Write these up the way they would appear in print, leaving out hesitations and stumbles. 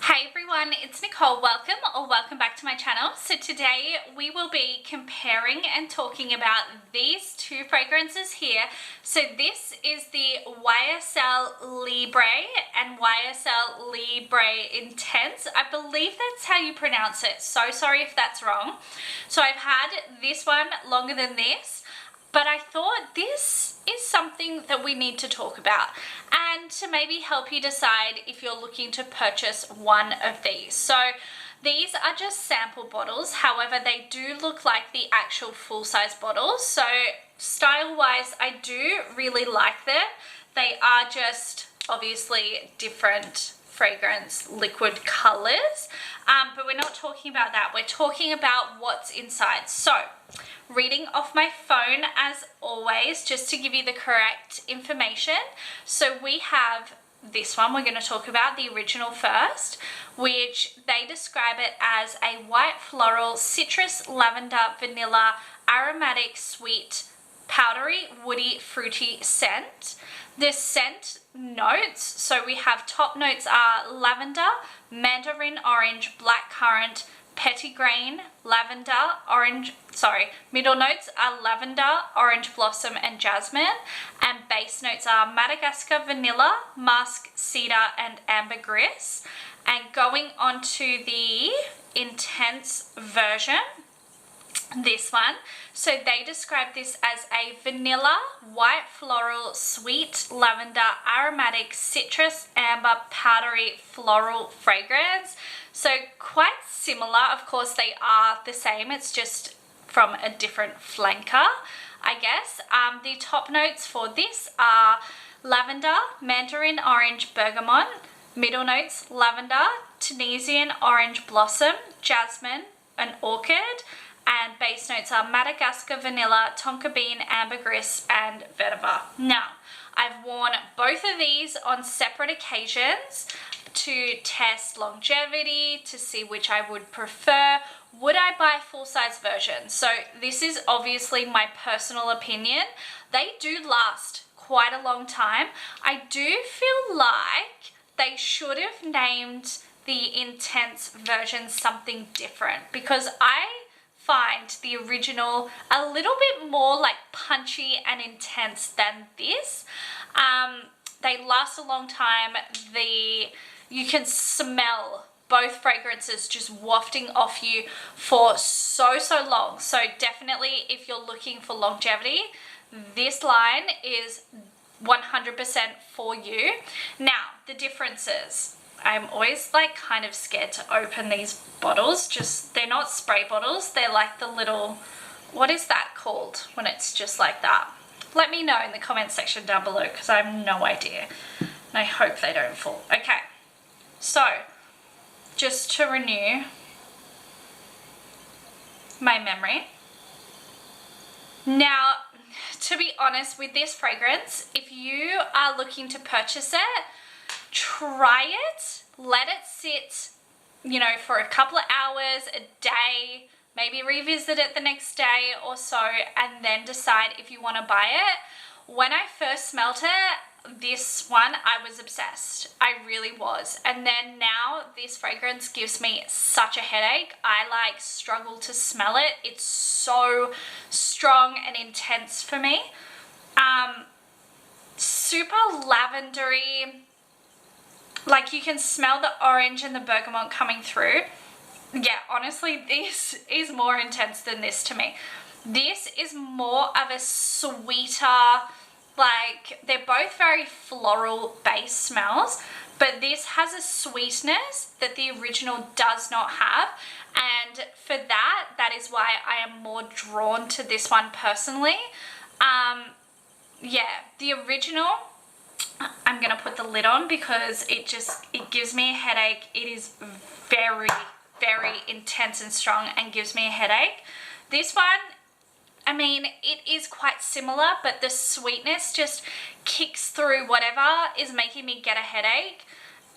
Hey everyone, it's Nicole. Welcome back to my channel. So today we will be comparing and talking about these two fragrances here. So this is the YSL Libre and YSL Libre Intense. I believe that's how you pronounce it. So sorry if that's wrong. So I've had this one longer than this, but I thought this is something that we need to talk about and to maybe help you decide if you're looking to purchase one of these. So these are just sample bottles, however they do look like the actual full-size bottles. So style-wise, I do really like them. They are just obviously different fragrance liquid colors, but we're not talking about that. We're talking about what's inside. So reading off my phone as always, just to give you the correct information. So we have this one, we're going to talk about the original first, which they describe it as a white floral, citrus, lavender, vanilla, aromatic, sweet, powdery, woody, fruity scent. The scent notes, so we have top notes are lavender, mandarin orange, blackcurrant, petitgrain, lavender, orange, middle notes are lavender, orange blossom and jasmine, and base notes are Madagascar vanilla, musk, cedar and ambergris. And going on to the intense version, this one, so they describe this as a vanilla, white floral, sweet lavender, aromatic, citrus, amber, powdery, floral fragrance. So quite similar, of course they are the same, it's just from a different flanker, I guess. The top notes for this are lavender, mandarin orange, bergamot. Middle notes lavender, Tunisian orange blossom, jasmine, and orchid. And base notes are Madagascar vanilla, tonka bean, ambergris, and vetiver. Now, I've worn both of these on separate occasions to test longevity, to see which I would prefer. Would I buy a full-size version? So this is obviously my personal opinion. They do last quite a long time. I do feel like they should have named the intense version something different, because I find the original a little bit more like punchy and intense than this. They last a long time. You can smell both fragrances just wafting off you for so long. So definitely if you're looking for longevity, this line is 100% for you. Now, the differences. I'm always like kind of scared to open these bottles. They're not spray bottles. They're like the little, what is that called when it's just like that? Let me know in the comment section down below, because I have no idea. And I hope they don't fall. Okay, so just to renew my memory. Now, to be honest with this fragrance, if you are looking to purchase it, try it, let it sit, you know, for a couple of hours, a day, maybe revisit it the next day or so, and then decide if you want to buy it. When I first smelt it, this one, I was obsessed. I really was. And then now this fragrance gives me such a headache. I like struggle to smell it. It's so strong and intense for me. Super lavendery. Like you can smell the orange and the bergamot coming through. Yeah, honestly, this is more intense than this to me. This is more of a sweeter, like they're both very floral based smells, but this has a sweetness that the original does not have. And for that is why I am more drawn to this one personally. Yeah, the original, I'm gonna put the lid on because it gives me a headache. It is very intense and strong and gives me a headache. This one, I mean, it is quite similar, but the sweetness just kicks through whatever is making me get a headache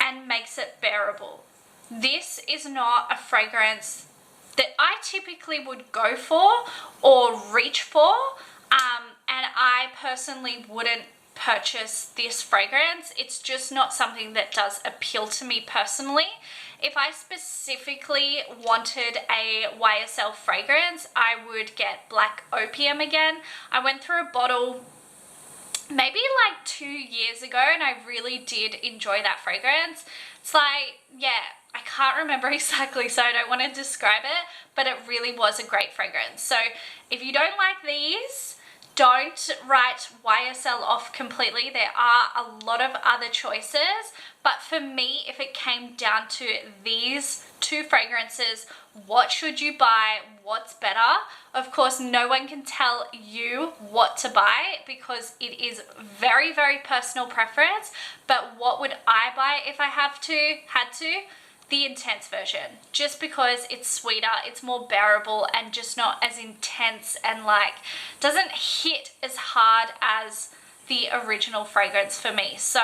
and makes it bearable. This is not a fragrance that I typically would go for or reach for, and I personally wouldn't purchase this fragrance. It's just not something that does appeal to me personally. If I specifically wanted a YSL fragrance, I would get Black Opium again. I went through a bottle maybe like 2 years ago and I really did enjoy that fragrance. It's like, yeah, I can't remember exactly, so I don't want to describe it, but it really was a great fragrance. So if you don't like these, don't write YSL off completely. There are a lot of other choices, but for me, if it came down to these two fragrances, what should you buy? What's better? Of course, no one can tell you what to buy because it is very, very personal preference. But what would I buy if I had to? The intense version, just because it's sweeter, it's more bearable, and just not as intense and like doesn't hit as hard as the original fragrance for me. So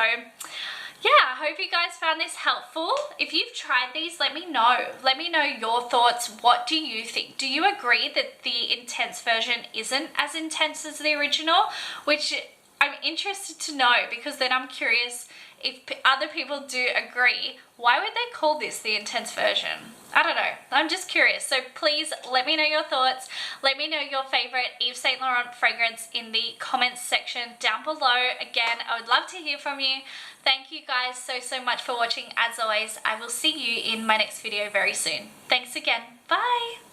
yeah, I hope you guys found this helpful. If you've tried these, let me know. Let me know your thoughts. What do you think? Do you agree that the intense version isn't as intense as the original? Which I'm interested to know, because then I'm curious if other people do agree. Why would they call this the intense version? I don't know. I'm just curious. So please let me know your thoughts. Let me know your favorite Yves Saint Laurent fragrance in the comments section down below. Again, I would love to hear from you. Thank you guys so much for watching. As always, I will see you in my next video very soon. Thanks again. Bye.